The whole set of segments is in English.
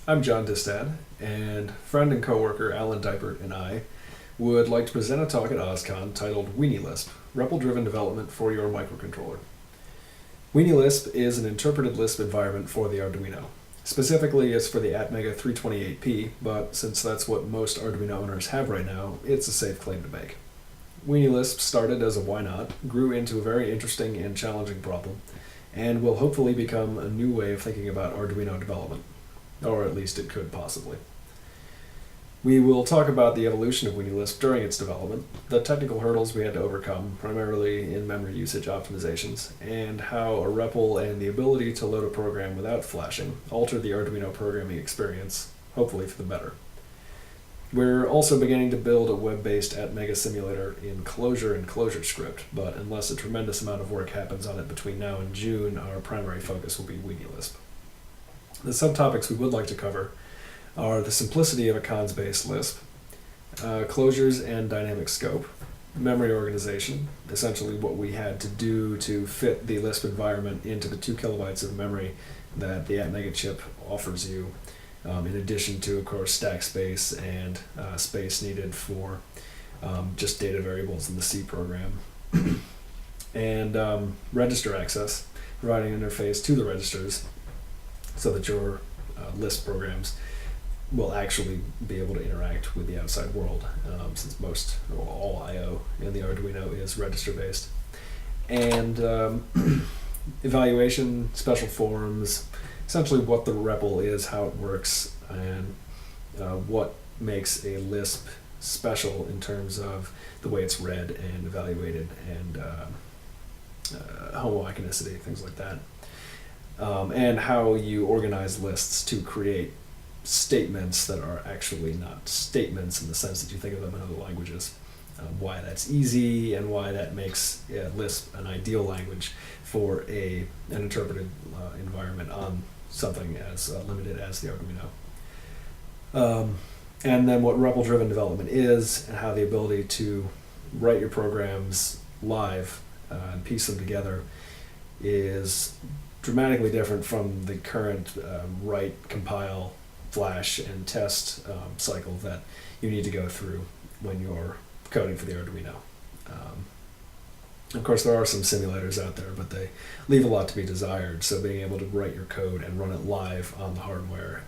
I'm John Distad, and friend and coworker Alan Dipert and I would like to present a talk at OSCON titled Weenie Lisp, REPL-Driven Development for Your Microcontroller. Weenie Lisp is an interpreted Lisp environment for the Arduino. Specifically, it's for the Atmega 328P, but since that's what most Arduino owners have right now, it's a safe claim to make. Weenie Lisp started as a why not, grew into a very interesting and challenging problem, and will hopefully become a new way of thinking about Arduino development. Or at least it could possibly. We will talk about the evolution of Weenie Lisp during its development, the technical hurdles we had to overcome, primarily in memory usage optimizations, and how a REPL and the ability to load a program without flashing altered the Arduino programming experience, hopefully for the better. We're also beginning to build a web-based Atmega simulator in Clojure and ClojureScript, but unless a tremendous amount of work happens on it between now and June, our primary focus will be Weenie Lisp. The subtopics we would like to cover are the simplicity of a cons-based Lisp, closures and dynamic scope, memory organization, essentially what we had to do to fit the Lisp environment into the 2 kilobytes of memory that the Atmega chip offers you, in addition to, of course, stack space and space needed for just data variables in the C program, and register access, providing an interface to the registers so that your Lisp programs will actually be able to interact with the outside world, since most or all I/O in the Arduino is register-based. And evaluation, special forms, essentially what the REPL is, how it works, and what makes a Lisp special in terms of the way it's read and evaluated and homoiconicity, things like that. And how you organize lists to create statements that are actually not statements in the sense that you think of them in other languages. Why that's easy and why that makes Lisp an ideal language for an interpreted environment on something as limited as the Arduino. And then what REPL-driven development is and how the ability to write your programs live and piece them together is dramatically different from the current write, compile, flash, and test cycle that you need to go through when you're coding for the Arduino. Of course, there are some simulators out there, but they leave a lot to be desired, so being able to write your code and run it live on the hardware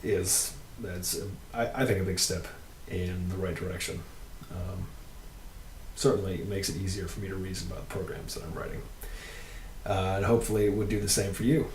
I think, a big step in the right direction. Certainly, it makes it easier for me to reason about programs that I'm writing. And hopefully it would do the same for you.